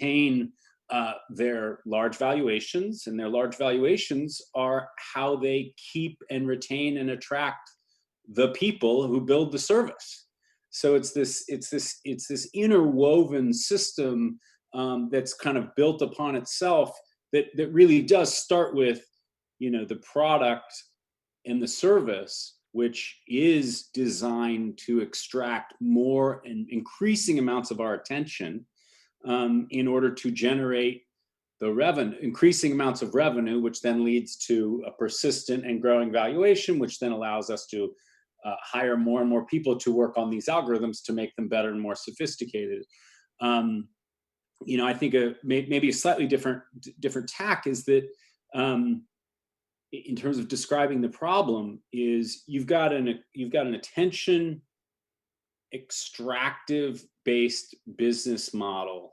maintain their large valuations, and their large valuations are how they keep and retain and attract the people who build the service. So it's this interwoven system that's kind of built upon itself, that really does start with, the product and the service, which is designed to extract more and increasing amounts of our attention, in order to generate the revenue, increasing amounts of revenue, which then leads to a persistent and growing valuation, which then allows us to hire more and more people to work on these algorithms to make them better and more sophisticated. I think maybe a slightly different tack is that, in terms of describing the problem, is you've got an attention extractive based business model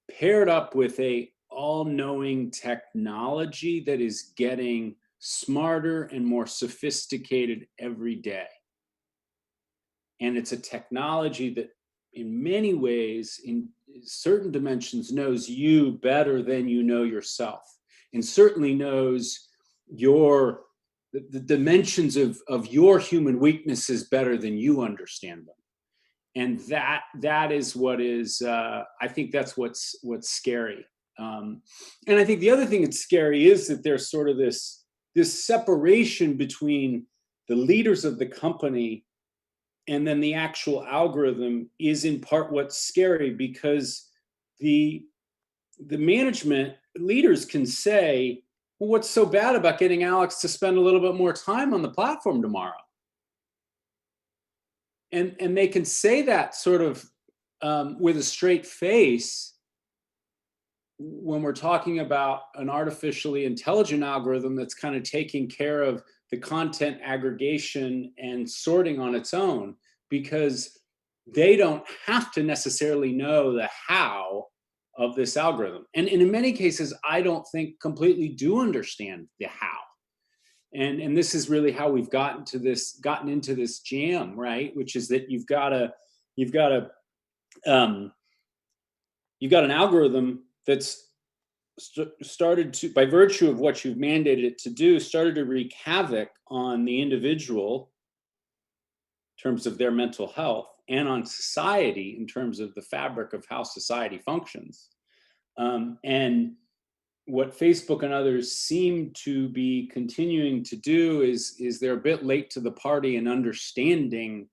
paired up with a all-knowing technology that is getting smarter and more sophisticated every day. And it's a technology that in many ways, in certain dimensions, knows you better than you know yourself, and certainly knows the dimensions of your human weaknesses better than you understand them. And that is what is, I think that's what's scary. And I think the other thing that's scary is that there's sort of this separation between the leaders of the company and then the actual algorithm is in part what's scary, because the management leaders can say, well, what's so bad about getting Alex to spend a little bit more time on the platform tomorrow? And they can say that sort of with a straight face when we're talking about an artificially intelligent algorithm that's kind of taking care of the content aggregation and sorting on its own, because they don't have to necessarily know the how of this algorithm. And in many cases, I don't think completely do understand the how. And this is really how we've gotten into this jam, right? Which is that you've got an algorithm that's started to, by virtue of what you've mandated it to do, started to wreak havoc on the individual in terms of their mental health, and on society in terms of the fabric of how society functions. And what Facebook and others seem to be continuing to do is they're a bit late to the party in understanding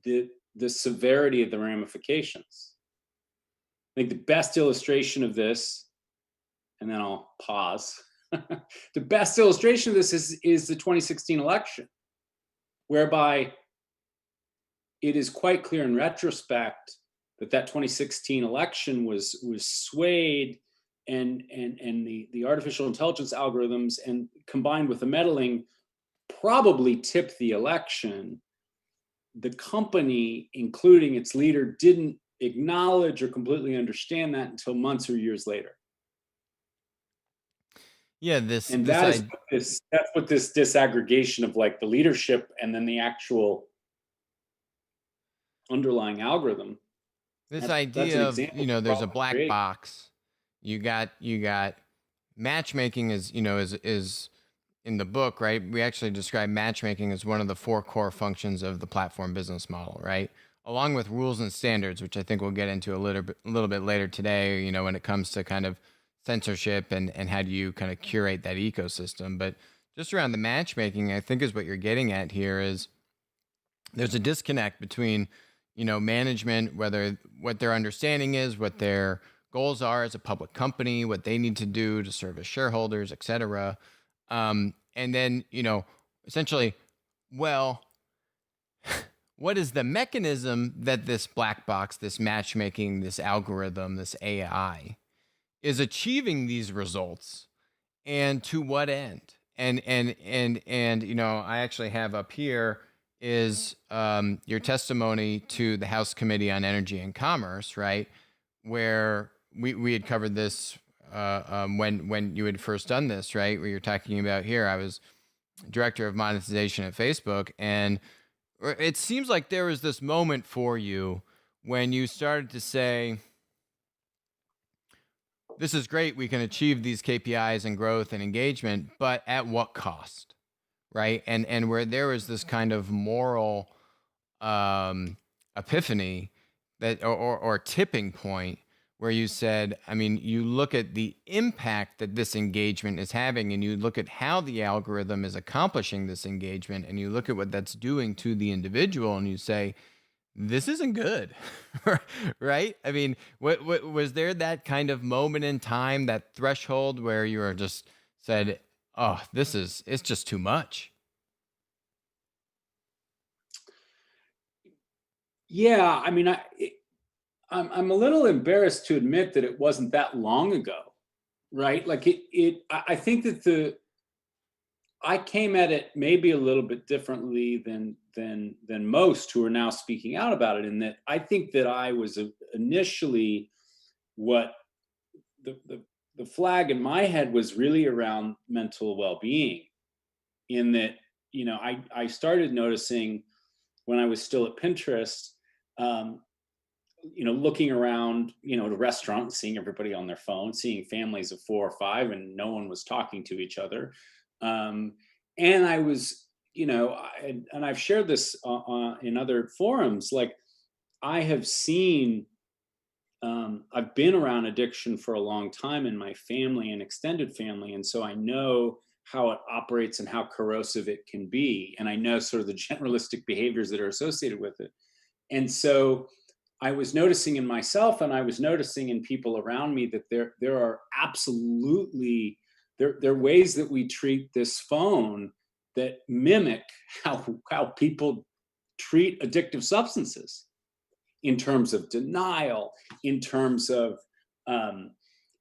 the severity of the ramifications. I think the best illustration of this, and then I'll pause. The best illustration of this is the 2016 election, whereby it is quite clear in retrospect that 2016 election was swayed, and the artificial intelligence algorithms, and combined with the meddling, probably tipped the election. The company, including its leader, didn't acknowledge or completely understand that until months or years later. Yeah, that's what this disaggregation of like the leadership and then the actual underlying algorithm. This idea of, there's a black box. You got matchmaking is in the book, right? We actually describe matchmaking as one of the 4 core functions of the platform business model, right? Along with rules and standards, which I think we'll get into a little bit later today, when it comes to kind of censorship and how do you kind of curate that ecosystem. But just around the matchmaking, I think is what you're getting at here is there's a disconnect between, management, whether what their understanding is, what their goals are as a public company, what they need to do to serve as shareholders, et cetera. And then, essentially, well, what is the mechanism that this black box, this matchmaking, this algorithm, this AI is achieving these results, and to what end? And I actually have up here is your testimony to the House Committee on Energy and Commerce, right? Where we had covered this when you had first done this, right? Where you're talking about here, I was director of monetization at Facebook, and it seems like there was this moment for you when you started to say, well, what is the mechanism that this black box, this matchmaking, this algorithm, this AI is achieving these results, and to what end? And you know, I actually have up here is your testimony to the House Committee on Energy and Commerce, where we had covered this when you had first done this, right? Where you're talking about here, I was director of monetization at Facebook, and it seems like there was this moment for you when you started to say, this is great. We can achieve these KPIs and growth and engagement, but at what cost? Right. And where there was this kind of moral um, epiphany that or tipping point where you said, I mean, you look at the impact that this engagement is having, and you look at how the algorithm is accomplishing this engagement, and you look at what that's doing to the individual, and you say, this isn't good. Right? I mean, what was there that kind of moment in time, that threshold where you were just said, oh, it's just too much? Yeah, I mean, I'm a little embarrassed to admit that it wasn't that long ago, right? Like I think that I came at it maybe a little bit differently than most who are now speaking out about it. In that I think that I was initially what the flag in my head was really around mental well-being. In that, I started noticing when I was still at Pinterest, um, looking around, at a restaurant, seeing everybody on their phone, seeing families of 4 or 5, and no one was talking to each other. And I was, and I've shared this in other forums. Like, I have seen, I've been around addiction for a long time in my family and extended family, and so I know how it operates and how corrosive it can be, and I know sort of the generalistic behaviors that are associated with it. And so I was noticing in myself, and I was noticing in people around me, that there are absolutely, there are ways that we treat this phone that mimic how people treat addictive substances, in terms of denial, in terms of um,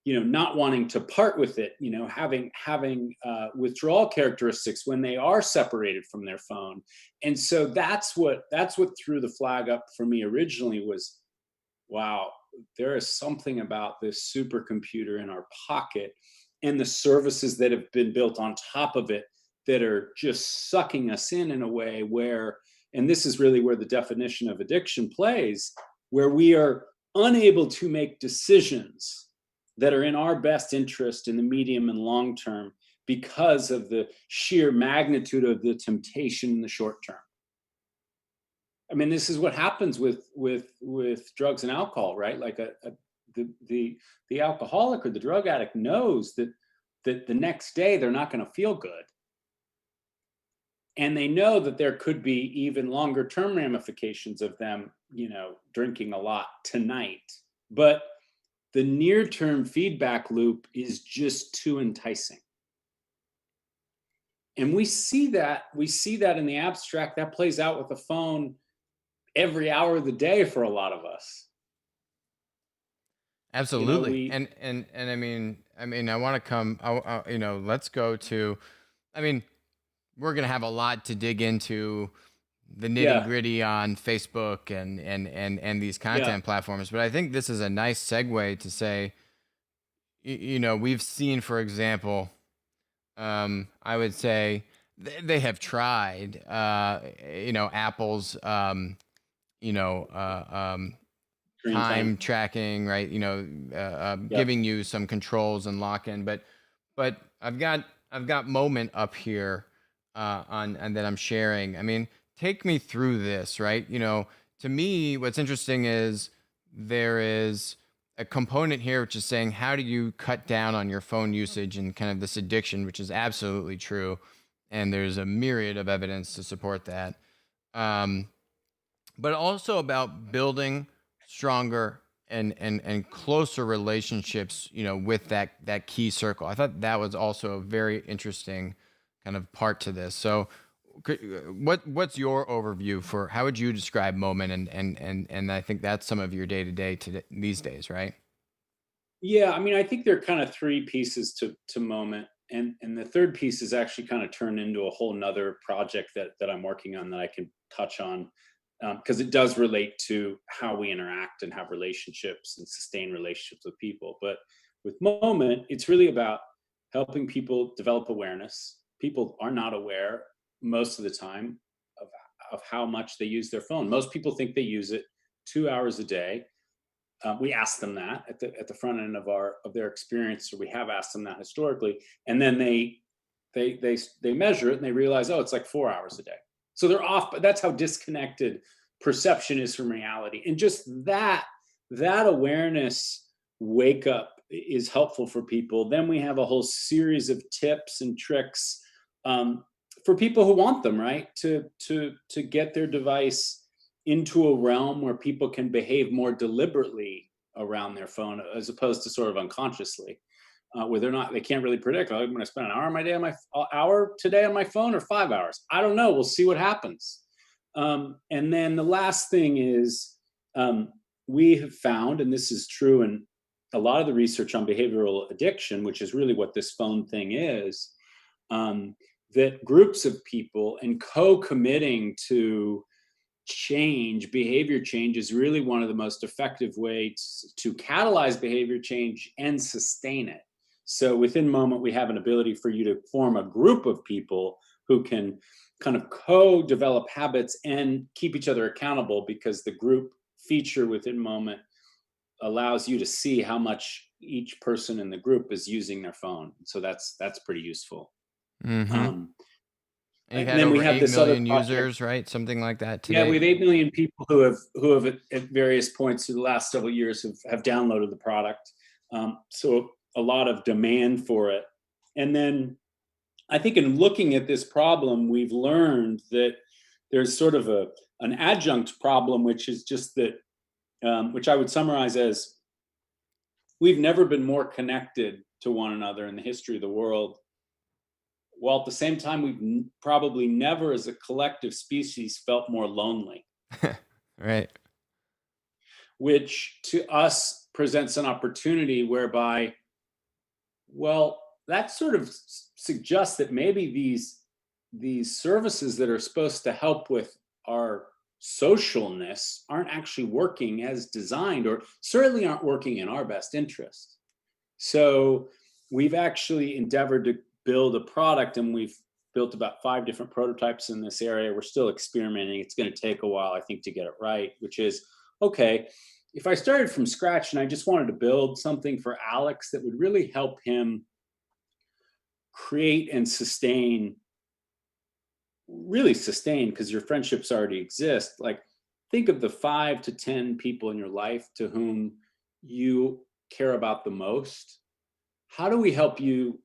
not wanting to part with it, having withdrawal characteristics when they are separated from their phone. And so that's what threw the flag up for me originally. Was, wow, there is something about this supercomputer in our pocket, and the services that have been built on top of it, that are just sucking us in a way where, and this is really where the definition of addiction plays, where we are unable to make decisions that are in our best interest in the medium and long term, because of the sheer magnitude of the temptation in the short term. I mean, this is what happens with drugs and alcohol, right? Like the alcoholic or the drug addict knows that the next day they're not going to feel good, and they know that there could be even longer term ramifications of them, drinking a lot tonight. But the near term feedback loop is just too enticing. And we see that in the abstract. That plays out with the phone every hour of the day for a lot of us. Absolutely. We And I mean, I want to come, let's go to, I mean, we're going to have a lot to dig into the nitty Yeah, gritty on Facebook and these yeah, content platforms. But I think this is a nice segue to say, we've seen, for example, I would say they have tried, Apple's, you know, screen time. time tracking, right? Yep. Giving you some controls and lock in. But I've got moment up here on and that I'm sharing. I mean, take me through this, right? To me, what's interesting is there is a component here which is saying, how do you cut down on your phone usage and kind of this addiction, which is absolutely true, and there's a myriad of evidence to support that. Um, but also about building stronger and closer relationships, with that key circle. I thought that was also a very interesting kind of part to this. So what's your overview for how would you describe moment, and I think that's some of your day-to-day today these days, right? Yeah, I mean, I think there are kind of three pieces to moment, and the third piece is actually kind of turned into a whole nother project that I'm working on, that I can touch on, because it does relate to how we interact and have relationships and sustain relationships with people. But with moment, it's really about helping people develop awareness. People are not aware most of the time of how much they use their phone. Most people think they use it 2 hours a day. We ask them that at the front end of their experience, or we have asked them that historically, and then they measure it and they realize, oh, it's like 4 hours a day. So they're off, but that's how disconnected perception is from reality. And just that awareness wake up is helpful for people. Then we have a whole series of tips and tricks, for people who want them, right? To get their device into a realm where people can behave more deliberately around their phone, as opposed to sort of unconsciously, where they can't really predict. Oh, I'm going to spend an hour of my day on my hour today on my phone, or 5 hours. I don't know. We'll see what happens. And then the last thing is, we have found, and this is true in a lot of the research on behavioral addiction, which is really what this phone thing is, that groups of people and co-committing to behavior change is really one of the most effective ways to catalyze behavior change and sustain it. So within Moment, we have an ability for you to form a group of people who can kind of co-develop habits and keep each other accountable, because the group feature within Moment allows you to see how much each person in the group is using their phone. So that's pretty useful. Mm-hmm. Um, And you've and had then we over have 8 this other million project. users, right? Something like that Yeah, we today. have 8 million people who have at various points through the last several years have downloaded the product. So a lot of demand for it. And then I think in looking at this problem, we've learned that there's sort of an adjunct problem, which is just that, which I would summarize as, we've never been more connected to one another in the history of the world, while at the same time we've probably never as a collective species felt more lonely, Right. which to us presents an opportunity whereby, well, that sort of suggests that maybe these services that are supposed to help with our socialness aren't actually working as designed, or certainly aren't working in our best interest. So we've actually endeavored to build a product, and we've built about 5 different prototypes in this area. We're still experimenting. It's going to take a while, I think, to get it right, which is, okay, if I started from scratch and I just wanted to build something for Alex that would really help him create and really sustain, because your friendships already exist. Like, think of the 5 to 10 people in your life to whom you care about the most. How do we help you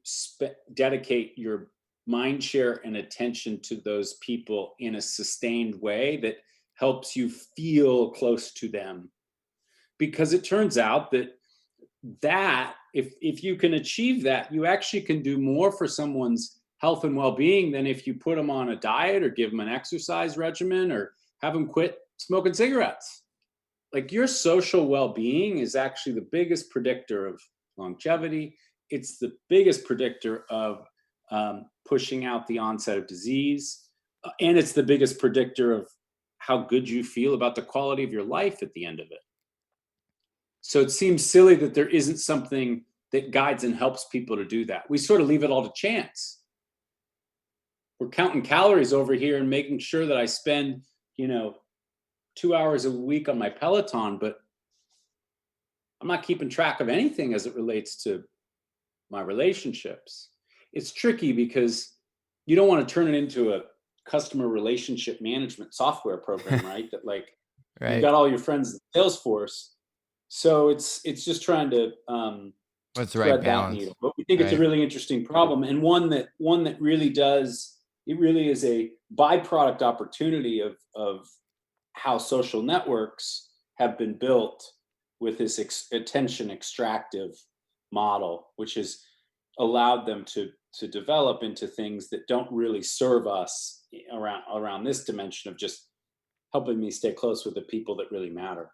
dedicate your mind share and attention to those people in a sustained way that helps you feel close to them? Because it turns out that if you can achieve that, you actually can do more for someone's health and well-being than if you put them on a diet, or give them an exercise regimen, or have them quit smoking cigarettes. Like, your social well-being is actually the biggest predictor of longevity. It's the biggest predictor of pushing out the onset of disease, and it's the biggest predictor of how good you feel about the quality of your life at the end of it. So it seems silly that there isn't something that guides and helps people to do that. We sort of leave it all to chance. We're counting calories over here and making sure that I spend, 2 hours a week on my Peloton, but I'm not keeping track of anything as it relates to my relationships. It's tricky because you don't want to turn it into a customer relationship management software program, right? That, like, you've Right. got all your friends in Salesforce. So it's just trying to What's the right thread that balance? needle. But we think it's a Right. really interesting problem, and one that really does, it really is a byproduct opportunity of how social networks have been built with this attention extractive model, which has allowed them to develop into things that don't really serve us around this dimension of just helping me stay close with the people that really matter.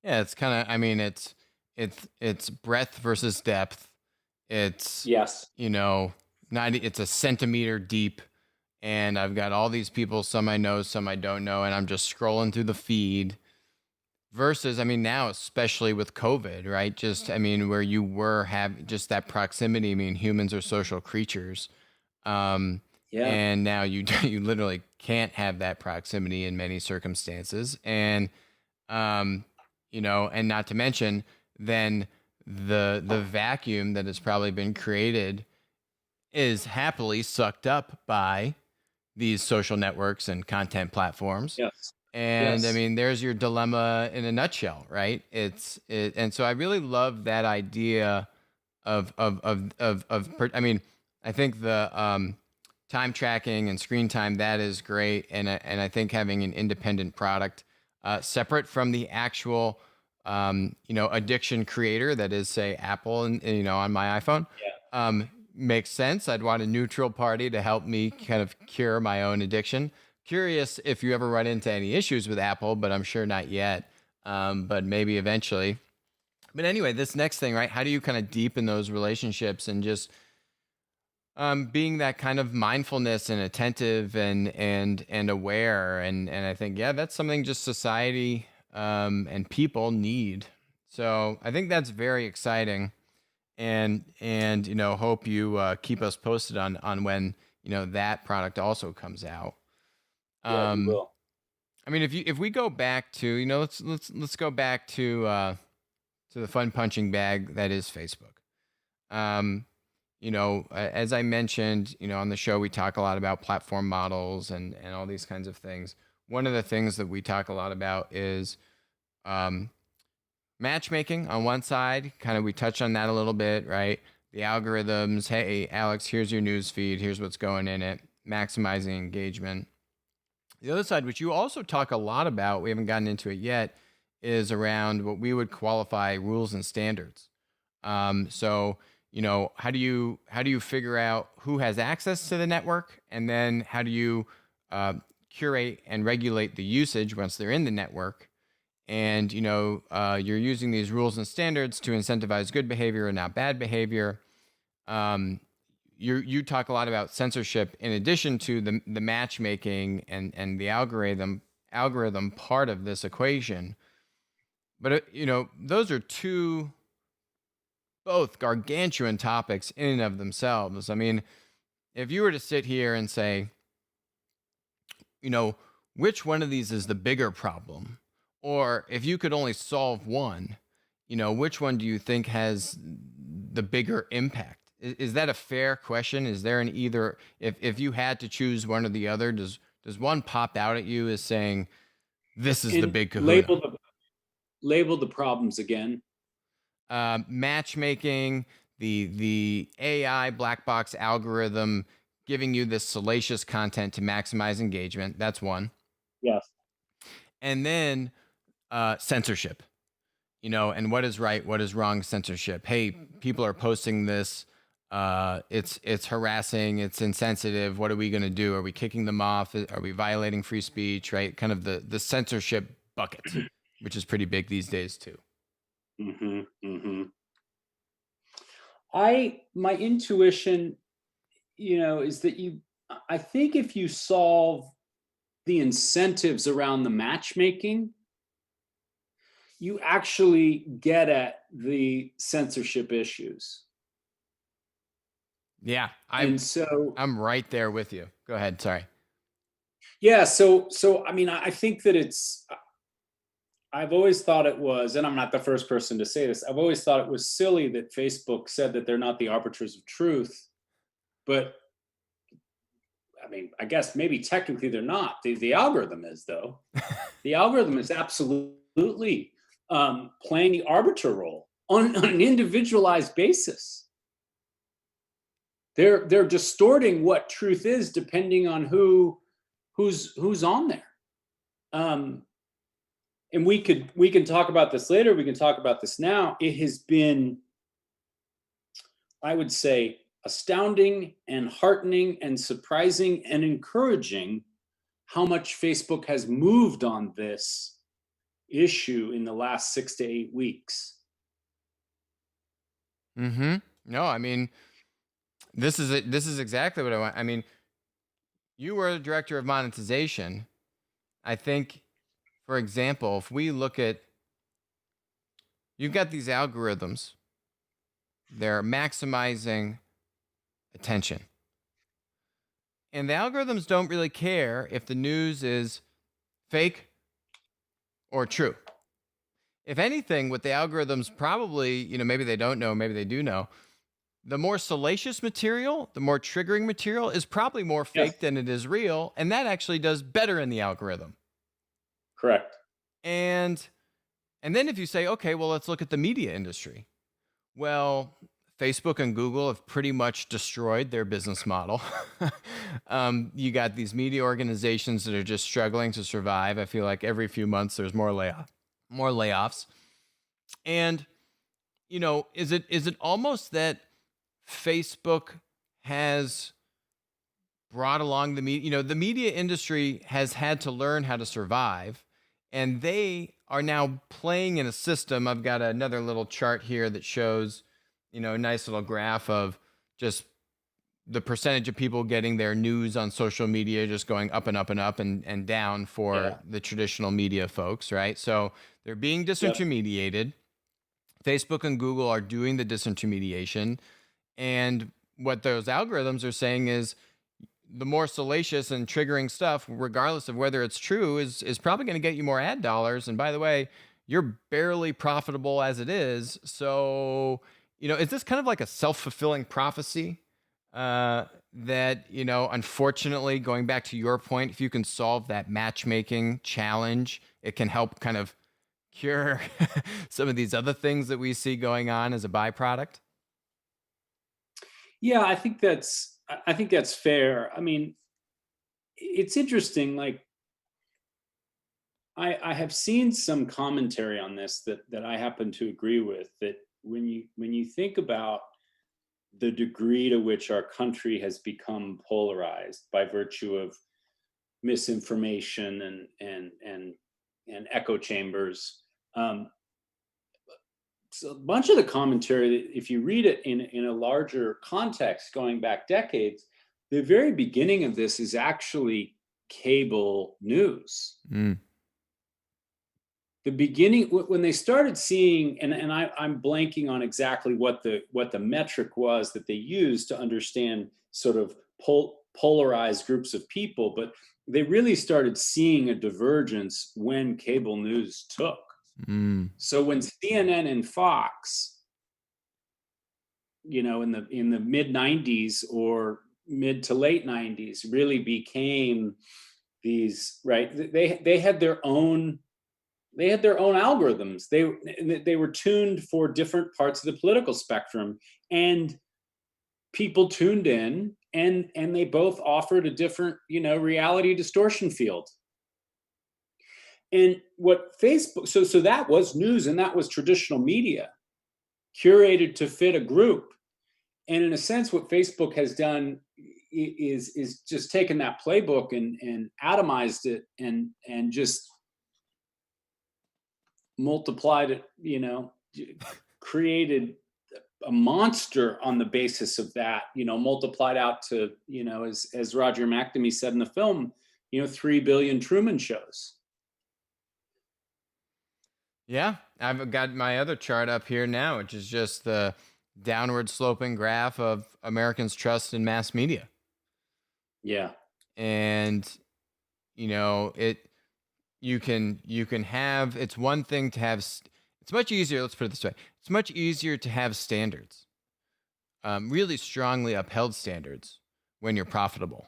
Yeah, it's kind of, I mean, it's breadth versus depth. It's, Yes. you know, not it's a centimeter deep, and I've got all these people, some I know, some I don't know, and I'm just scrolling through the feed. Versus, I mean, now especially with COVID, right? Just, I mean, where you were have just that proximity. I mean, humans are social creatures, um, Yeah. and now you you literally can't have that proximity in many circumstances, and um, and not to mention then the vacuum that has probably been created is happily sucked up by these social networks and content platforms. Yes. And I Yes. mean, there's your dilemma in a nutshell, right? And so I really love that idea I mean, I think the time tracking and screen time, that is great, and I think having an independent product separate from the actual addiction creator that is, say, Apple, and on my iPhone, makes sense. I'd want a neutral party to help me kind of cure my own addiction. Curious if you ever run into any issues with Apple, but I'm sure not yet. But maybe eventually. But anyway, this next thing, right? How do you kind of deepen those relationships and just being that kind of mindfulness and attentive and aware, and I think, yeah, that's something just society and people need. So I think that's very exciting, and hope you keep us posted on when that product also comes out. Yeah, we Um, will. I mean, if we go back to let's go back to the fun punching bag that is Facebook. Um, as I mentioned, on the show, we talk a lot about platform models and all these kinds of things. One of the things that we talk a lot about is um, matchmaking on one side. Kind of, we touch on that a little bit, right? The algorithms. Hey, Alex, here's your news feed. Here's what's going in it. Maximizing engagement. The other side, which you also talk a lot about, we haven't gotten into it yet, is around what we would qualify rules and standards. So, how do you figure out who has access to the network, and then how do you curate and regulate the usage once they're in the network? And you're using these rules and standards to incentivize good behavior and not bad behavior. Um, you talk a lot about censorship in addition to the matchmaking and the algorithm part of this equation. But those are two both gargantuan topics in and of themselves. I mean, if you were to sit here and say, which one of these is the bigger problem, or if you could only solve one, which one do you think has the bigger impact? Is that a fair question? Is there an either, if you had to choose one or the other, does one pop out at you as saying this is the And big kahuna? label the problems again. Matchmaking, the AI black box algorithm giving you this salacious content to maximize engagement. That's one. Yes. And then censorship, and what is right, what is wrong censorship. Hey, people are posting this. It's harassing. It's insensitive. What are we going to do? Are we kicking them off? Are we violating free speech? Right? Kind of the censorship bucket, which is pretty big these days too. Mm-hmm, mm-hmm. My intuition, is that I think if you solve the incentives around the matchmaking, you actually get at the censorship issues. Yeah, I'm right there with you. Go ahead. Sorry. Yeah, so I mean, I think that I've always thought it was, and I'm not the first person to say this, I've always thought it was silly that Facebook said that they're not the arbiters of truth. But I mean, I guess maybe technically they're not. The algorithm is, though. The algorithm is absolutely playing the arbiter role on an individualized basis. They're distorting what truth is depending on who's on there. And we can talk about this later. We can talk about this now. It has been, I would say, astounding and heartening and surprising and encouraging how much Facebook has moved on this issue in the last 6 to 8 weeks. Mm-hmm. No, I mean, this is it. This is exactly what I want. I mean, you were the director of monetization. I think, for example, if we look at, you've got these algorithms, they're maximizing attention. And the algorithms don't really care if the news is fake or true. if anything, what the algorithms probably, maybe they don't know, maybe they do know, the more salacious material, the more triggering material is probably more Yes, fake than it is real. And that actually does better in the algorithm. correct. And then if you say, okay, well, let's look at the media industry. Well, Facebook and Google have pretty much destroyed their business model. You got these media organizations that are just struggling to survive. I feel like every few months there's more layoffs. And is it almost that Facebook has brought along the media? The media industry has had to learn how to survive, and they are now playing in a system. I've got another little chart here that shows, a nice little graph of just the percentage of people getting their news on social media just going up and up and up and down for the traditional media folks, right? So they're being disintermediated. Facebook and Google are doing the disintermediation. And what those algorithms are saying is the more salacious and triggering stuff, regardless of whether it's true, is probably going to get you more ad dollars. And by the way, you're barely profitable as it is. So, is this kind of like a self-fulfilling prophecy? That, unfortunately, going back to your point, if you can solve that matchmaking challenge, it can help kind of cure some of these other things that we see going on as a byproduct. Yeah, I think that's fair. I mean, it's interesting. Like, I have seen some commentary on this that I happen to agree with. That when you think about the degree to which our country has become polarized by virtue of misinformation and echo chambers. So a bunch of the commentary, if you read it in a larger context, going back decades, the very beginning of this is actually cable news. Mm. The beginning, when they started seeing, and I'm blanking on exactly what the metric was that they used to understand sort of polarized groups of people, but they really started seeing a divergence when cable news took. Mm. So when CNN and Fox, in the mid 90s or mid to late 90s, really became these, right, they had their own algorithms. They were tuned for different parts of the political spectrum, and people tuned in, and they both offered a different, reality distortion field. And what Facebook, so that was news, and that was traditional media curated to fit a group. And in a sense, what Facebook has done is just taken that playbook and atomized it and just multiplied it, created a monster on the basis of that, multiplied out to, as Roger McNamee said in the film, 3 billion Truman shows. Yeah, I've got my other chart up here now, which is just the downward sloping graph of Americans' trust in mass media. Yeah. And you can have, it's one thing to have, it's much easier, let's put it this way, it's much easier to have standards, really strongly upheld standards, when you're profitable.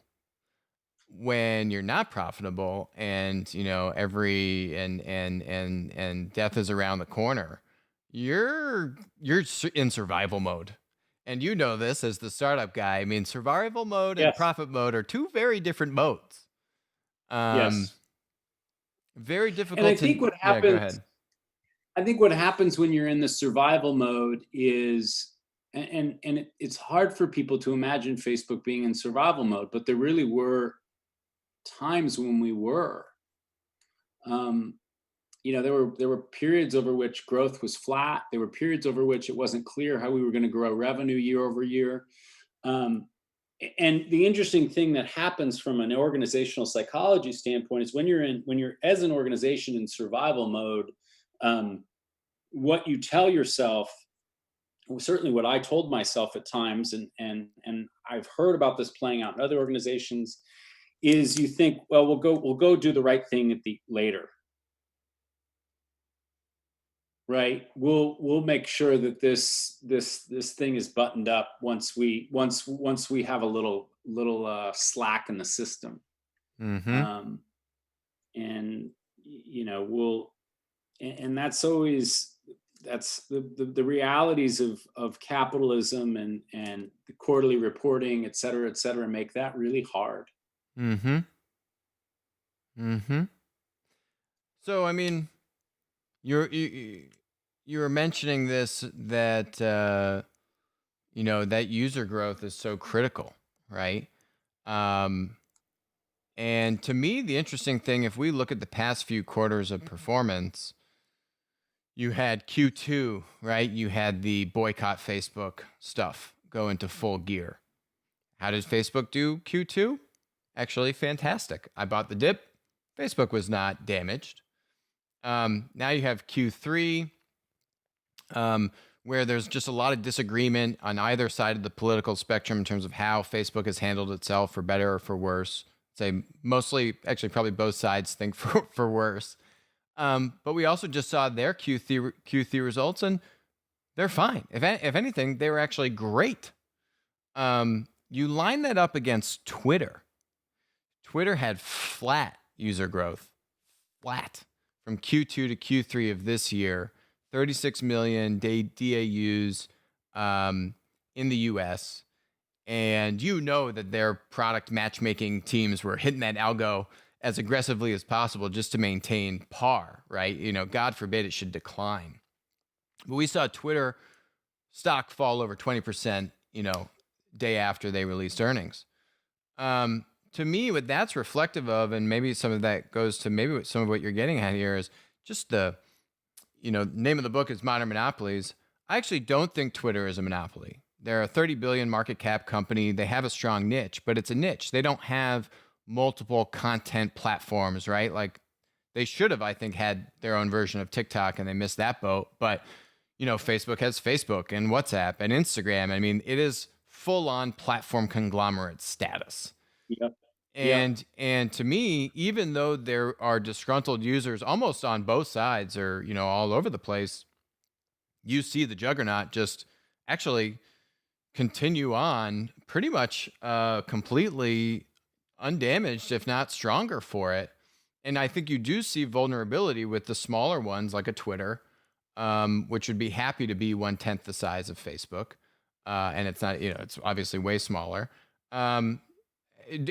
When you're not profitable, and every and death is around the corner, you're in survival mode. And this as the startup guy. I mean, survival mode and Yes. profit mode are two very different modes. Yes. Very difficult. And I think what Yeah, go happens, ahead. I think what happens when you're in the survival mode is, it's hard for people to imagine Facebook being in survival mode, but there really were times when we were. There were periods over which growth was flat. There were periods over which it wasn't clear how we were going to grow revenue year over year. And the interesting thing that happens from an organizational psychology standpoint is when you're as an organization in survival mode, what you tell yourself, certainly what I told myself at times, and I've heard about this playing out in other organizations, is you think, well, we'll go do the right thing later. right? We'll make sure that this thing is buttoned up once we have a little slack in the system. Mm-hmm. Um, and you know, and that's always the realities of capitalism and the quarterly reporting, et cetera, make that really hard. Mm-hmm. Mm-hmm. So I mean, you were mentioning this, that that user growth is so critical, right? Um, and to me, the interesting thing, if we look at the past few quarters of performance, you had Q2, right? You had the boycott Facebook stuff go into full gear. How did Facebook do Q2? Actually, fantastic. I bought the dip. Facebook was not damaged. Now you have Q3, where there's just a lot of disagreement on either side of the political spectrum in terms of how Facebook has handled itself, for better or for worse. Say mostly, actually, probably both sides think for worse. But we also just saw their Q3 results, and they're fine. If anything, they were actually great. You line that up against Twitter. Twitter had flat user growth, flat from Q2 to Q3 of this year. 36 million DAUs in the US. And you know that their product matchmaking teams were hitting that algo as aggressively as possible just to maintain par, right? God forbid it should decline. But we saw Twitter stock fall over 20%, day after they released earnings. To me, what that's reflective of, and maybe some of that goes to maybe some of what you're getting at here, is just the name of the book is Modern Monopolies. I actually don't think Twitter is a monopoly. They're a 30 billion market cap company. They have a strong niche, but it's a niche. They don't have multiple content platforms, right? Like they should have, I think, had their own version of TikTok, and they missed that boat. But, Facebook has Facebook and WhatsApp and Instagram. I mean, it is full on platform conglomerate status. Yep. Yep. And to me, even though there are disgruntled users almost on both sides, or all over the place, you see the juggernaut just actually continue on pretty much completely undamaged, if not stronger for it. And I think you do see vulnerability with the smaller ones like a Twitter, which would be happy to be 1/10 the size of Facebook. And it's not, it's obviously way smaller. I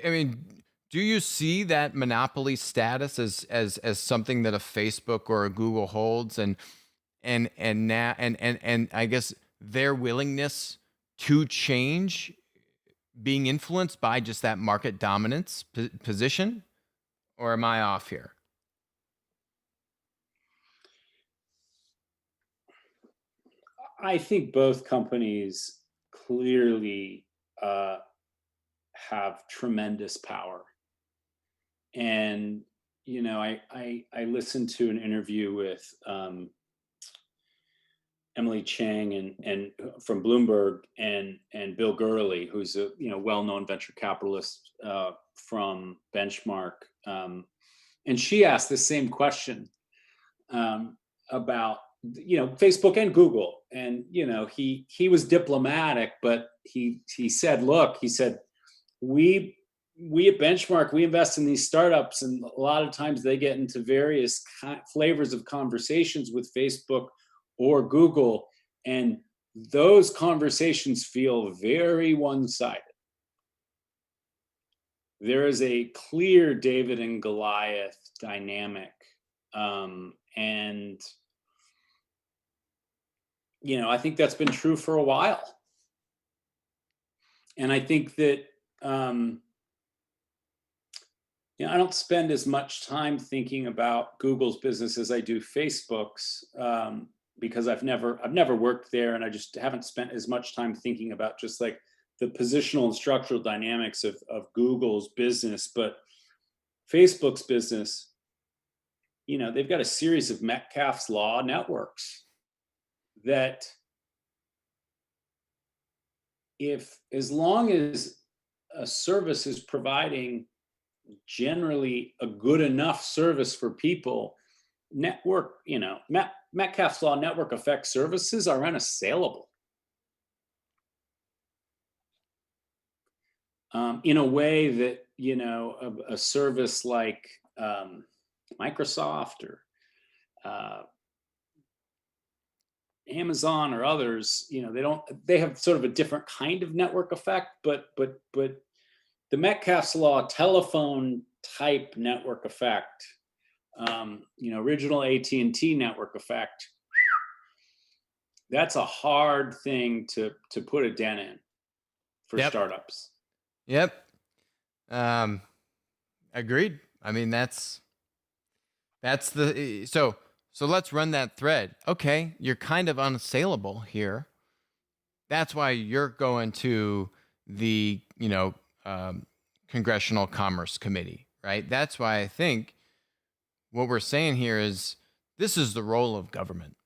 mean, do you see that monopoly status as something that a Facebook or a Google holds, and now and I guess their willingness to change being influenced by just that market dominance position, or am I off here? I think both companies clearly have tremendous power. And I listened to an interview with Emily Chang and from Bloomberg and Bill Gurley, who's a well-known venture capitalist from Benchmark, and she asked the same question about Facebook and Google, and he was diplomatic, but he said, look, he said, we at Benchmark, we invest in these startups, and a lot of times they get into various flavors of conversations with Facebook or Google, and those conversations feel very one-sided. There is a clear David and Goliath dynamic, and I think that's been true for a while. And I think that I don't spend as much time thinking about Google's business as I do Facebook's, because I've never worked there, and I just haven't spent as much time thinking about just like the positional and structural dynamics of Google's business. But Facebook's business, they've got a series of Metcalfe's Law networks that, as long as a service is providing generally a good enough service for people, network, Metcalfe's law, network effect services are unassailable. In a way that, a service like Microsoft or Amazon or others, they have sort of a different kind of network effect, but the Metcalfe's law telephone type network effect, original AT&T network effect, that's a hard thing to put a dent in for startups. Yep. Agreed. I mean, that's the, so let's run that thread. Okay. You're kind of unassailable here. That's why you're going to the, Congressional Commerce Committee, right? That's why I think what we're saying here is this is the role of government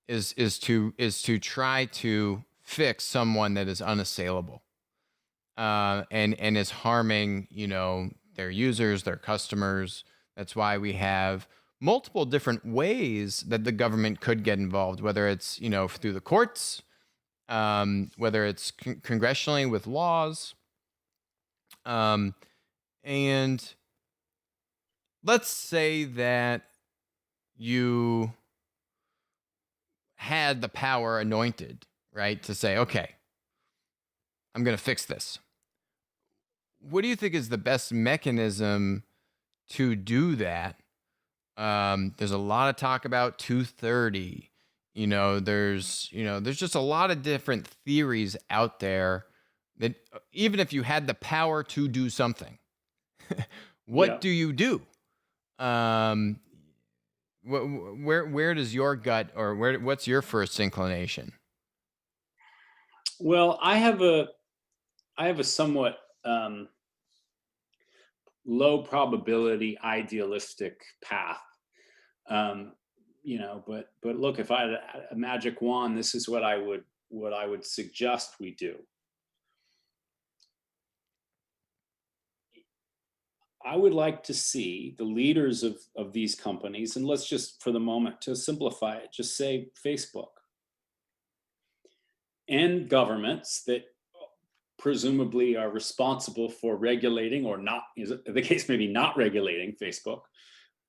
is to try to fix someone that is unassailable, and is harming, their users, their customers. That's why we have multiple different ways that the government could get involved, whether it's, through the courts, whether it's congressionally with laws. And let's say that you had the power anointed, right, to say, okay, I'm going to fix this. What do you think is the best mechanism to do that? There's a lot of talk about 230. There's just a lot of different theories out there that even if you had the power to do something, what do you do? Where does your gut, or what's your first inclination? Well, I have a somewhat low probability idealistic path. But look, if I had a magic wand, this is what I would suggest we do. I would like to see the leaders of these companies, and let's just, for the moment, to simplify it, just say Facebook, and governments that presumably are responsible for regulating, or not, is the case, maybe not regulating Facebook.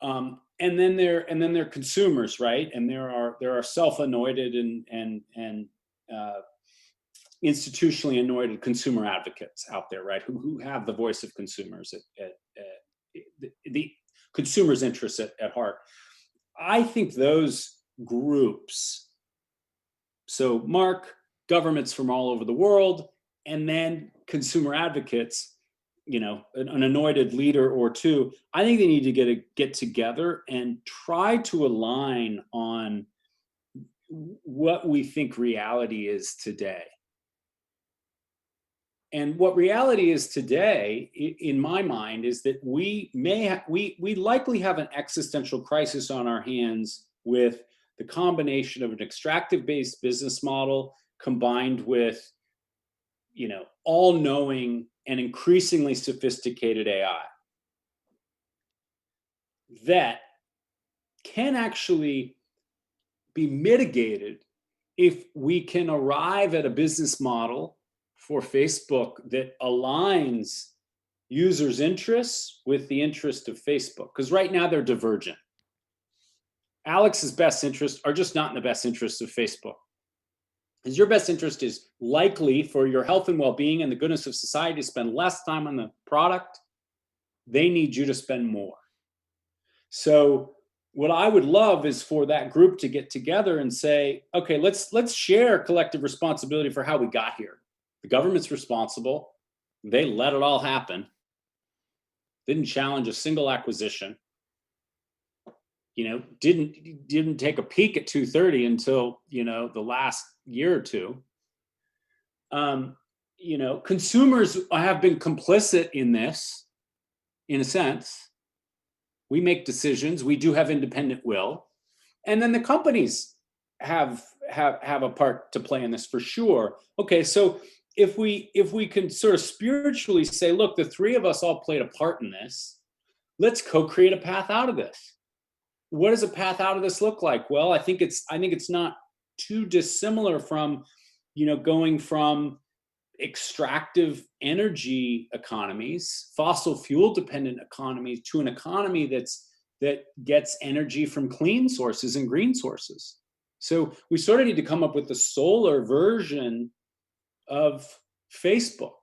And then they're consumers, right? And there are self-anointed and institutionally anointed consumer advocates out there, right? Who have the voice of consumers at the consumer's interests at heart. I think those groups, so Mark, governments from all over the world, and then consumer advocates, an anointed leader or two, I think they need to get together and try to align on what we think reality is today. And what reality is today, in my mind, is that we likely have an existential crisis on our hands with the combination of an extractive-based business model combined with, all-knowing and increasingly sophisticated AI that can actually be mitigated if we can arrive at a business model for Facebook that aligns users' interests with the interest of Facebook. Because right now they're divergent. Alex's best interests are just not in the best interests of Facebook. Because your best interest is likely for your health and well-being and the goodness of society to spend less time on the product. They need you to spend more. So what I would love is for that group to get together and say, okay, let's share collective responsibility for how we got here. The government's responsible. They let it all happen. Didn't challenge a single acquisition. Didn't take a peek at 230 until, the last year or two. Consumers have been complicit in this, in a sense. We make decisions. We do have independent will. And then the companies have a part to play in this for sure. Okay, so if we can sort of spiritually say, look, the three of us all played a part in this, let's co-create a path out of this. what does a path out of this look like? Well, I think it's not too dissimilar from, going from extractive energy economies, fossil fuel dependent economies, to an economy that gets energy from clean sources and green sources. So we sort of need to come up with the solar version of Facebook,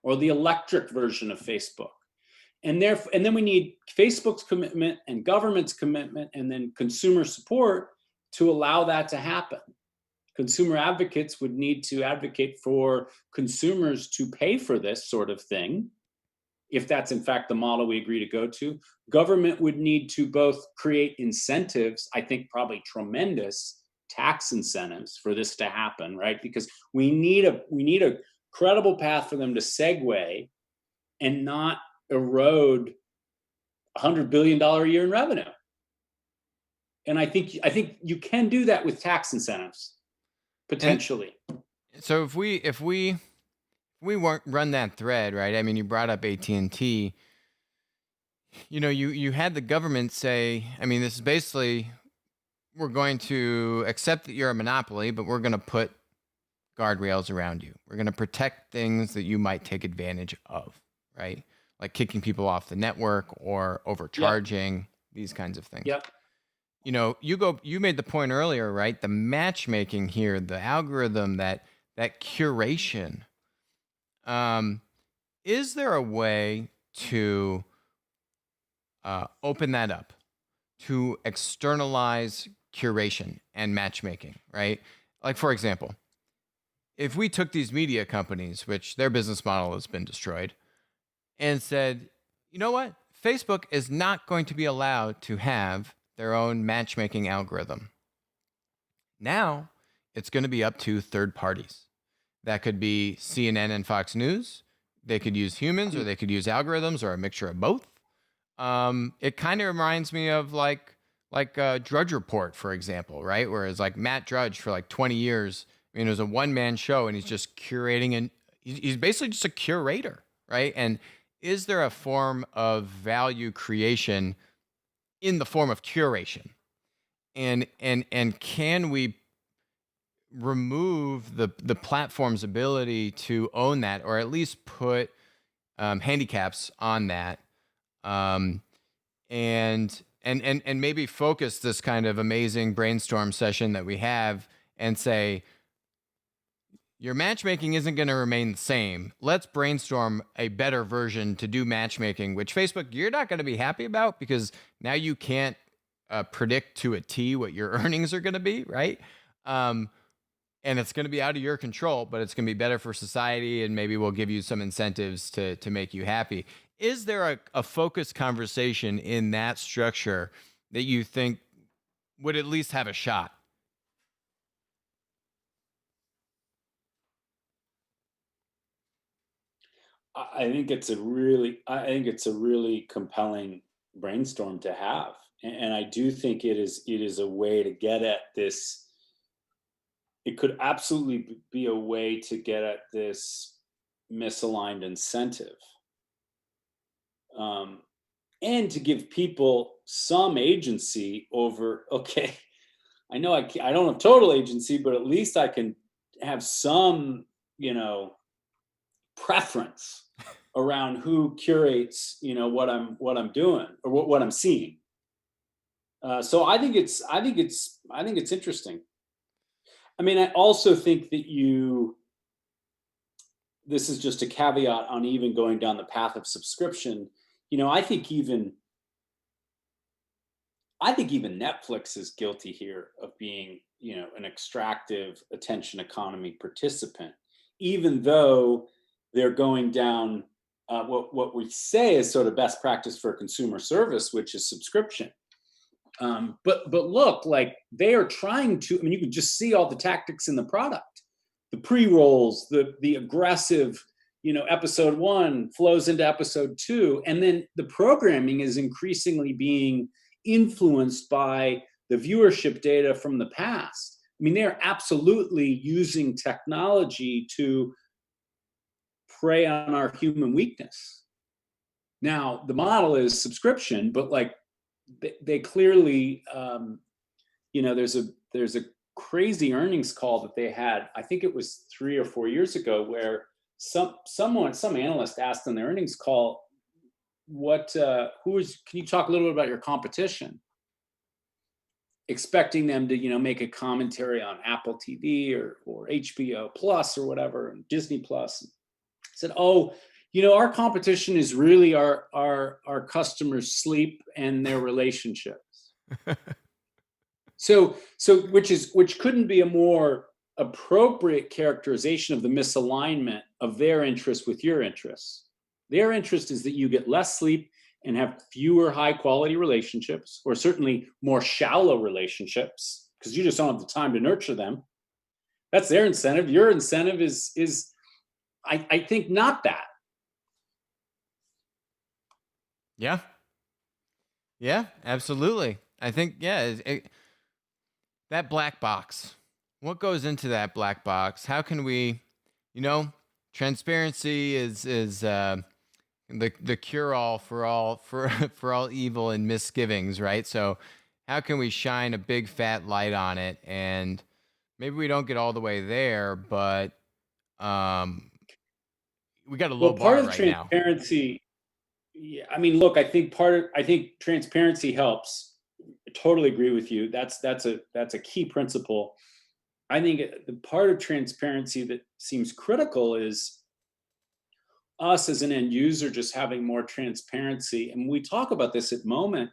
or the electric version of Facebook. And then we need Facebook's commitment and government's commitment, and then consumer support to allow that to happen. Consumer advocates would need to advocate for consumers to pay for this sort of thing, if that's in fact the model we agree to go to. Government would need to both create incentives, I think probably tremendous tax incentives for this to happen, right? Because we need a credible path for them to segue and not erode $100 billion a year in revenue. And I think you can do that with tax incentives, potentially. So if we run that thread, right? I mean, you brought up AT&T. You had the government say, I mean, this is basically, we're going to accept that you're a monopoly, but we're going to put guardrails around you. We're going to protect things that you might take advantage of, right? Like kicking people off the network or overcharging, these kinds of things. Yep. You made the point earlier, right? The matchmaking here, the algorithm, that curation. Is there a way to open that up, to externalize curation and matchmaking, right? Like, for example, if we took these media companies, which their business model has been destroyed, and said, you know what? Facebook is not going to be allowed to have their own matchmaking algorithm. Now, it's going to be up to third parties. That could be CNN and Fox News. They could use humans, or they could use algorithms, or a mixture of both. It kind of reminds me of like Drudge Report, for example, right? Whereas like Matt Drudge for like 20 years, I mean, it was a one-man show, and he's just curating, and he's basically just a curator, right? And is there a form of value creation in the form of curation? And can we remove the platform's ability to own that, or at least put handicaps on that, and maybe focus this kind of amazing brainstorm session that we have and say, your matchmaking isn't going to remain the same. Let's brainstorm a better version to do matchmaking, which Facebook, you're not going to be happy about, because now you can't predict to a T what your earnings are going to be, right? And it's going to be out of your control, but it's going to be better for society, and maybe we'll give you some incentives to make you happy. Is there a focused conversation in that structure that you think would at least have a shot? I think it's a really compelling brainstorm to have, and I do think it is a way to get at this. It could absolutely be a way to get at this misaligned incentive, and to give people some agency over. Okay, I know I don't have total agency, but at least I can have some, preference around who curates, what I'm doing, or what I'm seeing. So I think it's interesting. I mean, I also think that this is just a caveat on even going down the path of subscription. I think even Netflix is guilty here of being, an extractive attention economy participant, even though they're going down what we say is sort of best practice for consumer service, which is subscription. But look, like, they are trying to. I mean, you can just see all the tactics in the product, the pre-rolls, the aggressive, episode 1 flows into episode 2, and then the programming is increasingly being influenced by the viewership data from the past. I mean, they're absolutely using technology to prey on our human weakness. Now, the model is subscription, but like, they clearly, there's a crazy earnings call that they had. I think it was 3 or 4 years ago, where some analyst asked on the earnings call, can you talk a little bit about your competition? Expecting them to, make a commentary on Apple TV or HBO Plus or whatever, and Disney Plus. Said, oh, our competition is really our customers' sleep and their relationships. So which couldn't be a more appropriate characterization of the misalignment of their interest with your interests. Their interest is that you get less sleep and have fewer high quality relationships, or certainly more shallow relationships, because you just don't have the time to nurture them. That's their incentive. Your incentive is I think not that. Yeah. Yeah, absolutely. I think, that black box. What goes into that black box? How can we, transparency is the cure all for all evil and misgivings, right? So how can we shine a big fat light on it? And maybe we don't get all the way there, but we got a low part bar of right now. transparency. Yeah, I mean, look, I think transparency helps. I totally agree with you. That's a key principle. I think the part of transparency that seems critical is us as an end user just having more transparency. And we talk about this at Moment,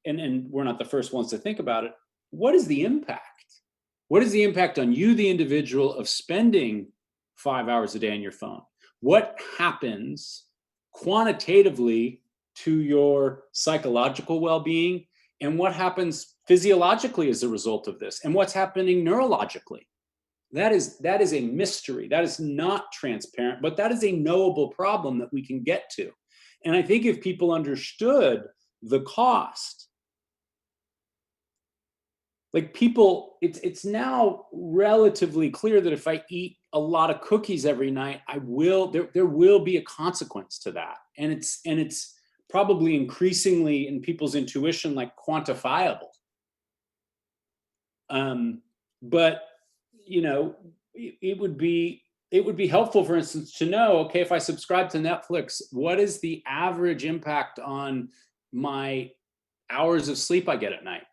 and we're not the first ones to think about it. What is the impact? What is the impact on you, the individual, of spending 5 hours a day on your phone? What happens quantitatively to your psychological well-being, and what happens physiologically as a result of this, and what's happening neurologically? That is a mystery. That is not transparent, but that is a knowable problem that we can get to. And I think if people understood the cost, like it's now relatively clear that if I eat a lot of cookies every night, there will be a consequence to that. And it's probably increasingly in people's intuition, like quantifiable. But it would be helpful, for instance, to know, okay, if I subscribe to Netflix, what is the average impact on my hours of sleep I get at night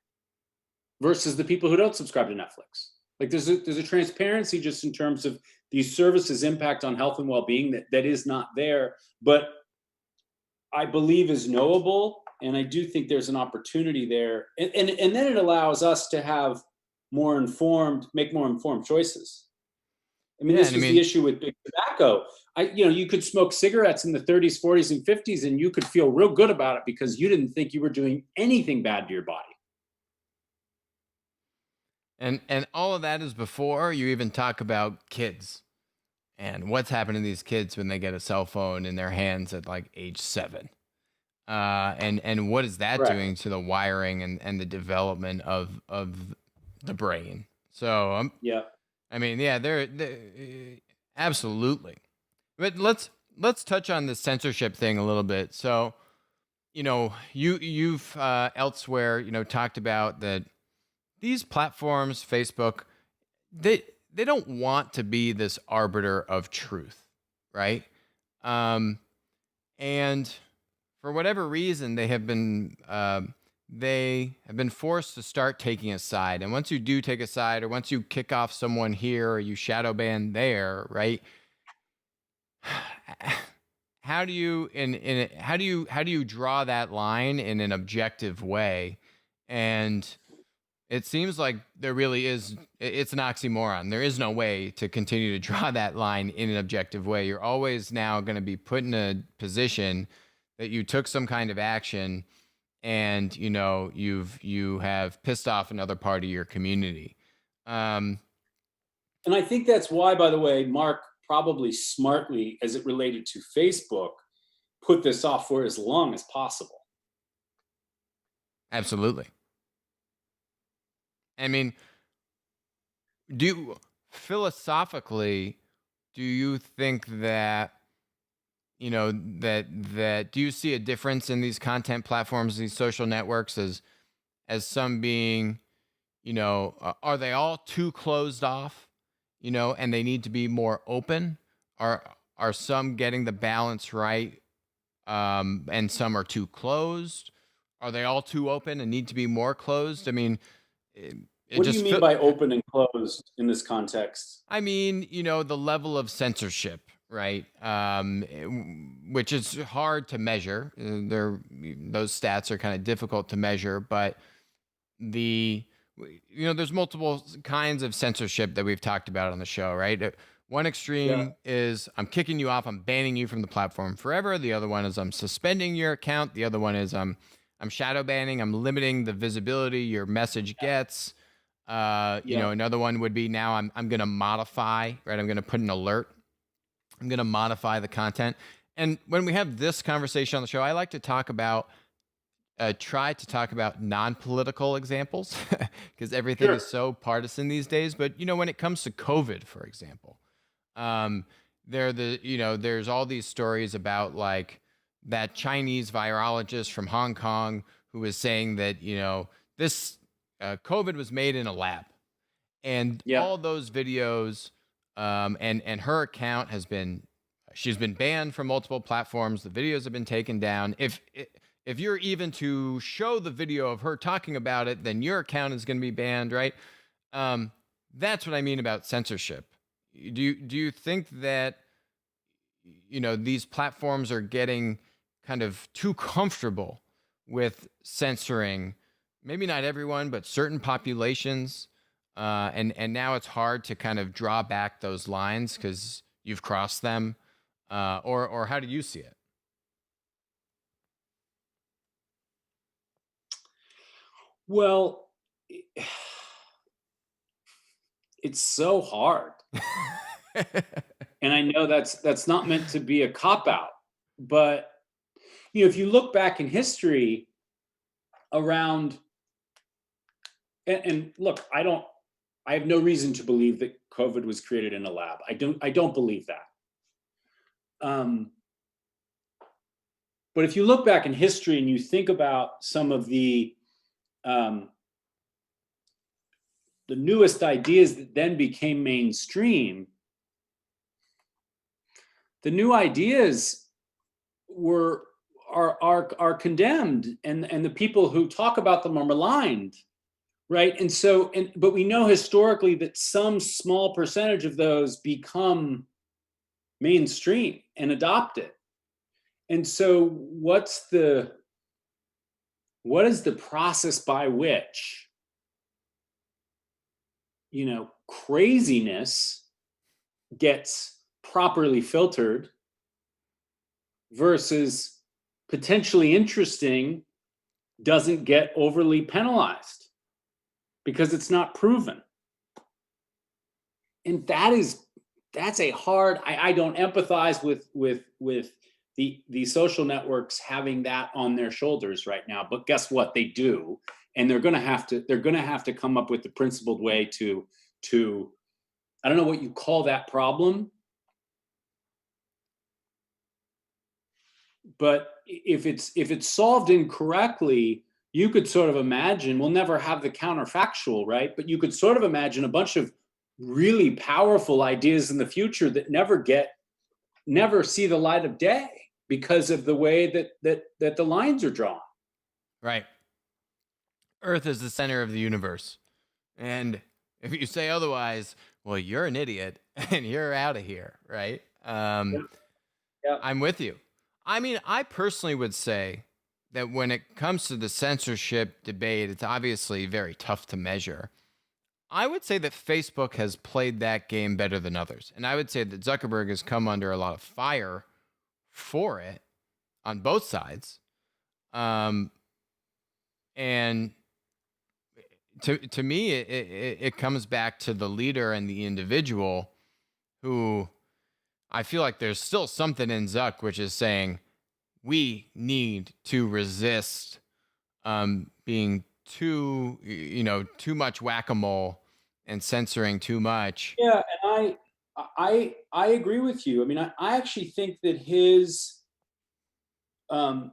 versus the people who don't subscribe to Netflix? Like there's a transparency just in terms of these services' impact on health and well-being that is not there, but I believe is knowable. And I do think there's an opportunity there. And then it allows us to make more informed choices. I mean, this was the issue with big tobacco. You could smoke cigarettes in the 30s, 40s, and 50s, and you could feel real good about it because you didn't think you were doing anything bad to your body. And all of that is before you even talk about kids and what's happening to these kids when they get a cell phone in their hands at like age 7. And what is that doing to the wiring and the development of the brain? So yeah. I mean, yeah, they're absolutely. But let's touch on the censorship thing a little bit. So, you've elsewhere, talked about that these platforms, Facebook, they don't want to be this arbiter of truth, right? And for whatever reason, they have been forced to start taking a side. And once you do take a side, or once you kick off someone here, or you shadow ban there, right? How do you how do you draw that line in an objective way? And it seems like there really is. It's an oxymoron. There is no way to continue to draw that line in an objective way. You're always now going to be put in a position that you took some kind of action, and you have pissed off another part of your community. And I think that's why, by the way, Mark probably smartly, as it related to Facebook, put this off for as long as possible. Absolutely. I mean, philosophically, do you think that that do you see a difference in these content platforms, these social networks, as some being, are they all too closed off, and they need to be more open? Are some getting the balance right, and some are too closed? Are they all too open and need to be more closed? I mean, it What do you just mean by open and closed in this context? I mean, the level of censorship, right? Which is hard to measure. Those stats are kind of difficult to measure, but the there's multiple kinds of censorship that we've talked about on the show, right? One Yeah. extreme is I'm kicking you off, I'm banning you from the platform forever. The other one is I'm suspending your account. The other one is I'm shadow banning, I'm limiting the visibility your message gets. Yeah. Another one would be now I'm going to modify, right? I'm going to put an alert. I'm going to modify the content. And when we have this conversation on the show, I like to try to talk about non-political examples because everything is Sure. so partisan these days. But when it comes to COVID, for example, there's all these stories about like that Chinese virologist from Hong Kong who was saying that this COVID was made in a lab, and Yeah. all those videos, and her account she's been banned from multiple platforms. The videos have been taken down. If you're even to show the video of her talking about it, then your account is going to be banned, right? That's what I mean about censorship. Do you think that these platforms are getting kind of too comfortable with censoring, maybe not everyone, but certain populations, and now it's hard to kind of draw back those lines because you've crossed them, or how do you see it? Well, it's so hard. And I know that's not meant to be a cop out, but if you look back in history around, and look, I have no reason to believe that COVID was created in a lab. I don't believe that. But if you look back in history and you think about some of um, the newest ideas that then became mainstream, the new ideas are condemned, and the people who talk about them are maligned, right? But we know historically that some small percentage of those become mainstream and adopted. And so what is the process by which craziness gets properly filtered versus potentially interesting doesn't get overly penalized because it's not proven? And that's a hard. I don't empathize with the social networks having that on their shoulders right now, but guess what? They do, and they're going to have to come up with the principled way to I don't know what you call that problem, but if it's solved incorrectly, you could sort of imagine, we'll never have the counterfactual, right? But you could sort of imagine a bunch of really powerful ideas in the future that never see the light of day because of the way that the lines are drawn. Right. Earth is the center of the universe. And if you say otherwise, well, you're an idiot and you're out of here, right? Yeah. Yeah. I'm with you. I mean, I personally would say that when it comes to the censorship debate, it's obviously very tough to measure. I would say that Facebook has played that game better than others. And I would say that Zuckerberg has come under a lot of fire for it on both sides. And to me, it comes back to the leader and the individual who I feel like there's still something in Zuck, which is saying we need to resist being too much whack-a-mole and censoring too much. Yeah, and I agree with you. I mean, I actually think that his um,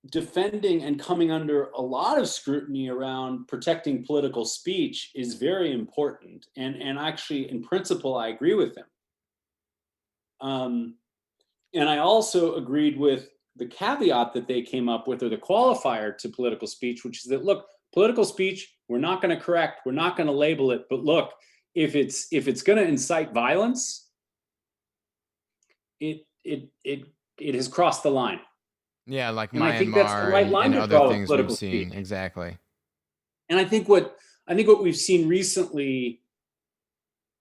defending and coming under a lot of scrutiny around protecting political speech is very important. And actually, in principle, I agree with him. And I also agreed with the caveat that they came up with, or the qualifier to political speech, which is that, look, political speech, we're not going to correct, we're not going to label it, but look, if it's going to incite violence, it has crossed the line. Yeah, like And I think that's the right Myanmar line and to other draw with things we've political speech. seen. Exactly. And I think what we've seen recently,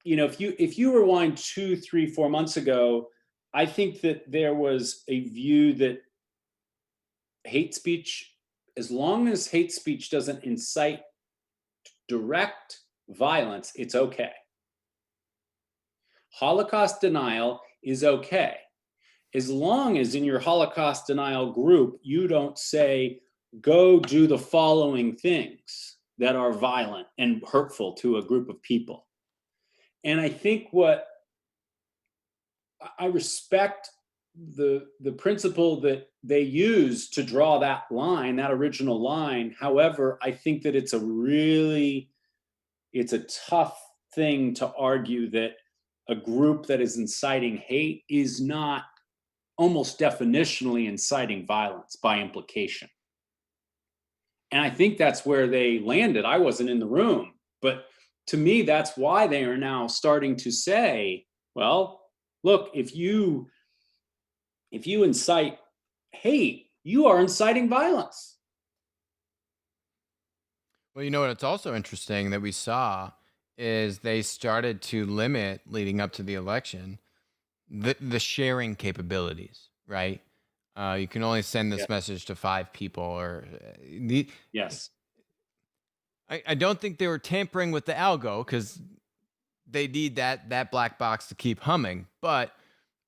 if you rewind 2, 3, 4 months ago, I think that there was a view that hate speech, as long as hate speech doesn't incite direct violence, it's okay. Holocaust denial is okay, as long as in your Holocaust denial group, you don't say, go do the following things that are violent and hurtful to a group of people. And I think what I respect the principle that they use to draw that line, that original line. However, I think that it's a tough thing to argue that a group that is inciting hate is not almost definitionally inciting violence by implication. And I think that's where they landed. I wasn't in the room, but to me, that's why they are now starting to say, well, look, if you incite hate, you are inciting violence. Well, you know what? It's also interesting that we saw is they started to limit leading up to the election the sharing capabilities, right? You can only send Yeah. this message to 5 people, or the. Yes. I don't think they were tampering with the algo because they need that black box to keep humming. But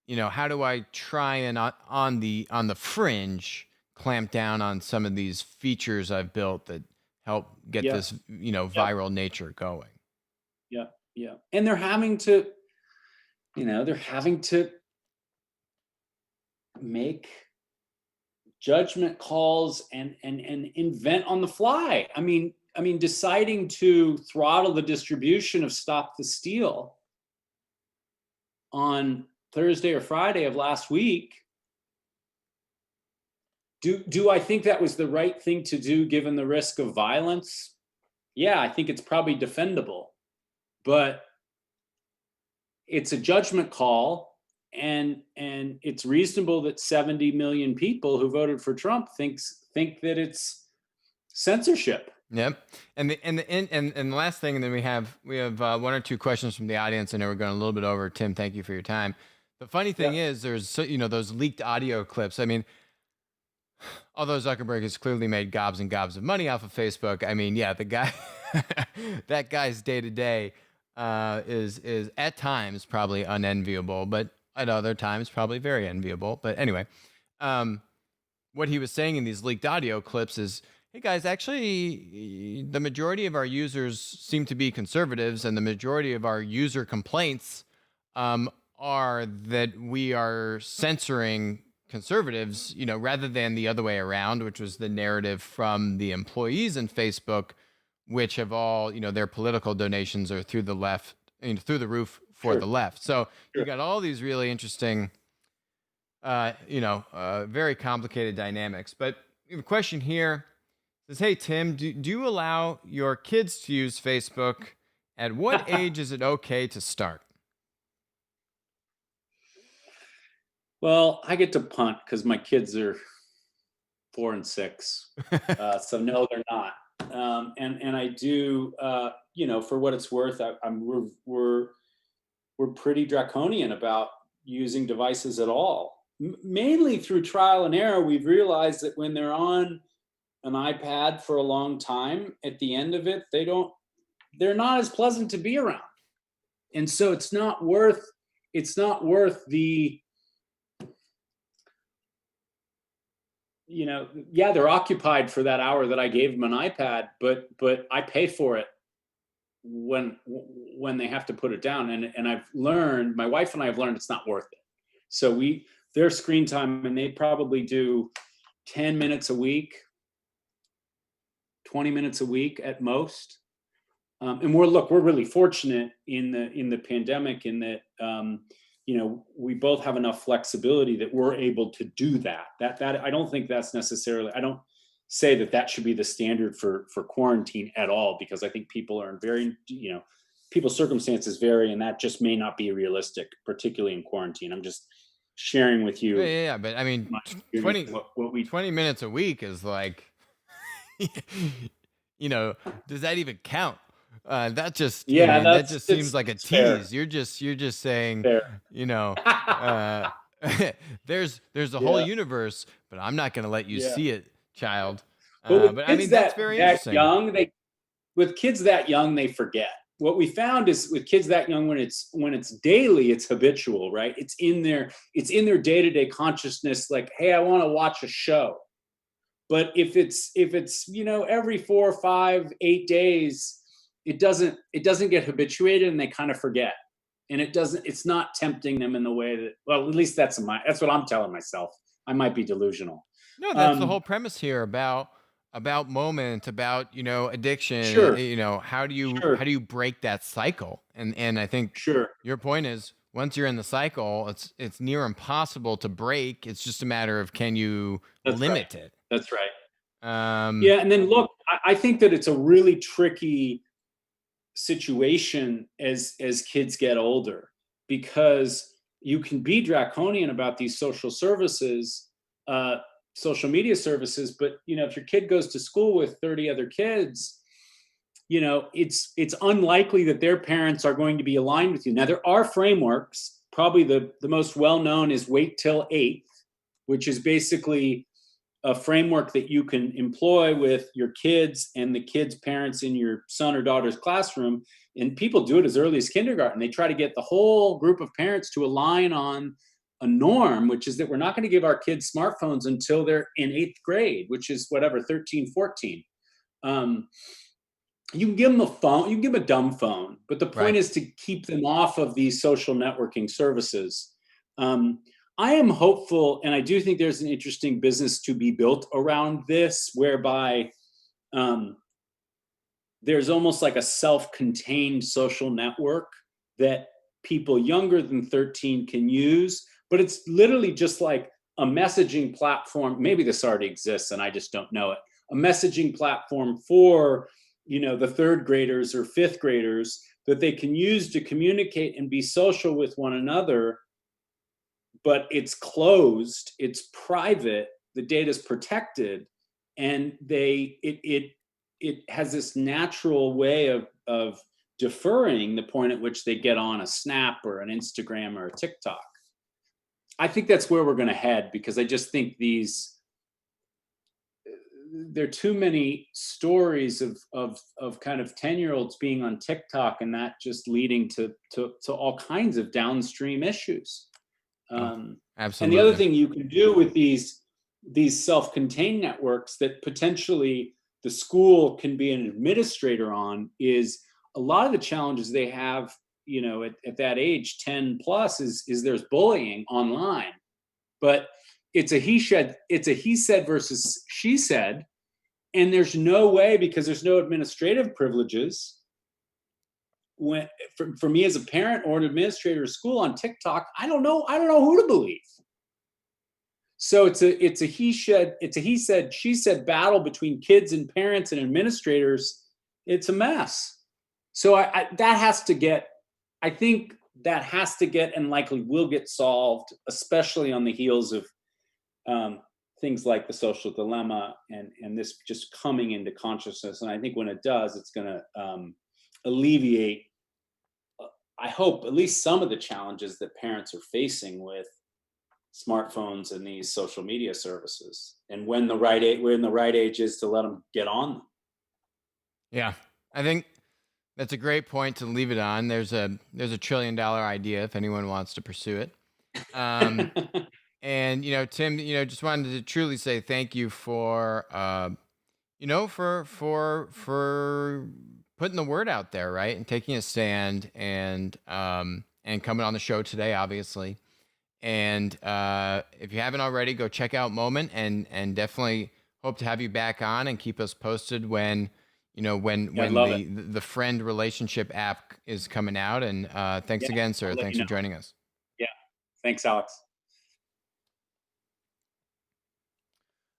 how do I try and on the fringe clamp down on some of these features I've built that help get Yeah. this Yeah. viral nature going? Yeah. Yeah. And they're having to make judgment calls and invent on the fly. I mean, deciding to throttle the distribution of Stop the Steal on Thursday or Friday of last week. Do I think that was the right thing to do given the risk of violence? Yeah, I think it's probably defendable, but it's a judgment call, and it's reasonable that 70 million people who voted for Trump think that it's censorship. Yep. And the last thing, and then we have 1 or 2 questions from the audience. I know we're going a little bit over. Tim, thank you for your time. The funny thing Yeah. is, there's those leaked audio clips. I mean, although Zuckerberg has clearly made gobs and gobs of money off of Facebook, I mean, yeah, the guy, that guy's day to day is at times probably unenviable, but at other times probably very enviable. But anyway, what he was saying in these leaked audio clips is, hey guys, actually, the majority of our users seem to be conservatives, and the majority of our user complaints are that we are censoring conservatives, rather than the other way around, which was the narrative from the employees in Facebook, which have all, their political donations are through the left, through the roof for the left. So you got all these really interesting, very complicated dynamics. But the question here says, hey, Tim, do you allow your kids to use Facebook? At what age is it okay to start? Well, I get to punt because my kids are 4 and 6. So no, they're not. And I do, for what it's worth, we're pretty draconian about using devices at all. Mainly through trial and error, we've realized that when they're on an iPad for a long time, at the end of it, they're not as pleasant to be around. And so it's not worth the, yeah, they're occupied for that hour that I gave them an iPad, but I pay for it. when they have to put it down. And I've learned, my wife and I have learned, it's not worth it. So their screen time, and they probably do 10 minutes a week, 20 minutes a week at most. And we're really fortunate in the pandemic in that, we both have enough flexibility that we're able to do that. That I don't think that's necessarily. I don't say that should be the standard for quarantine at all, because I think people are in very, people's circumstances vary, and that just may not be realistic, particularly in quarantine. I'm just sharing with Yeah, you yeah, yeah. But I mean, my experience, 20, what we 20 minutes a week is like, does that even count? That just, I yeah, mean, that just seems like a it's fair. tease. You're just saying, Fair. you know, uh, there's a whole Yeah, universe, but I'm not going to let you yeah. see it, child. But with But I kids mean, that's very that interesting. young, with kids that young, they forget. What we found is with kids that young, when it's daily, it's habitual, right? It's in their day-to-day consciousness, like, hey, I want to watch a show. But if it's every 4, 5, 8 days, it doesn't get habituated, and they kind of forget. And it's not tempting them in the way that, well, at least that's what I'm telling myself. I might be delusional. No, that's the Um, whole premise here about moment, about addiction. sure, How do you sure, how do you break that cycle? And I think sure. your point is once you're in the cycle, it's near impossible to break. It's just a matter of can you That's right. limit it. That's right. Um, Yeah, and then look, I think that it's a really tricky situation as kids get older, because you can be draconian about these uh, social media services, but if your kid goes to school with 30 other kids, it's unlikely that their parents are going to be aligned with you. Now, there are frameworks. Probably the most well known is Wait Till Eighth, which is basically a framework that you can employ with your kids and the kids' parents in your son or daughter's classroom. And people do it as early as kindergarten. They try to get the whole group of parents to align on a norm, which is that we're not going to give our kids smartphones until they're in eighth grade, which is whatever, 13, 14. Um, you can give them a phone, you can give them a dumb phone, but the point right. is to keep them off of these social networking services. Um, I am hopeful, and I do think there's an interesting business to be built around this, whereby um, there's almost like a self-contained social network that people younger than 13 can use, but it's literally just like a messaging platform. Maybe this already exists and I just don't know it. A messaging platform for the third graders or fifth graders that they can use to communicate and be social with one another, but it's closed, it's private, the data is protected, and it has this natural way of deferring the point at which they get on a Snap or an Instagram or a TikTok. I think that's where we're going to head, because I just think there are too many stories of kind of 10-year-olds being on TikTok, and that just leading to all kinds of downstream issues. Oh, And the other absolutely. thing you can do with these self-contained networks that potentially the school can be an administrator on is a lot of the challenges they have, at that age, 10 plus, is there's bullying online. But it's a he said versus she said, and there's no way, because there's no administrative privileges. When for me as a parent or an administrator of school on TikTok, I don't know who to believe. So it's a he said she said battle between kids and parents and administrators. It's a mess. So that has to get. I think that has to get, and likely will get, solved, especially on the heels of um, things like the social dilemma and this just coming into consciousness. And I think when it does, it's going to alleviate, I hope, at least some of the challenges that parents are facing with smartphones and these social media services. And when the right age, when the right age is to let them get on Yeah. I think that's a great point to leave it on. There's a $1 trillion idea if anyone wants to pursue it. Um, them. and Tim, just wanted to truly say thank you for for putting the word out there, right? And taking a stand and coming on the show today, obviously. And if you haven't already, go check out Moment and definitely hope to have you back on and keep us posted when, when the friend relationship app is coming out. And thanks again, sir. Thanks for joining us. Yeah. Thanks, Alex.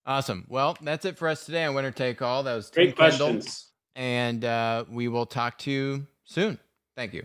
Awesome. Well, that's it for us today on Winner Take All. That was great Kendall. questions. And we will talk to you soon. Thank you.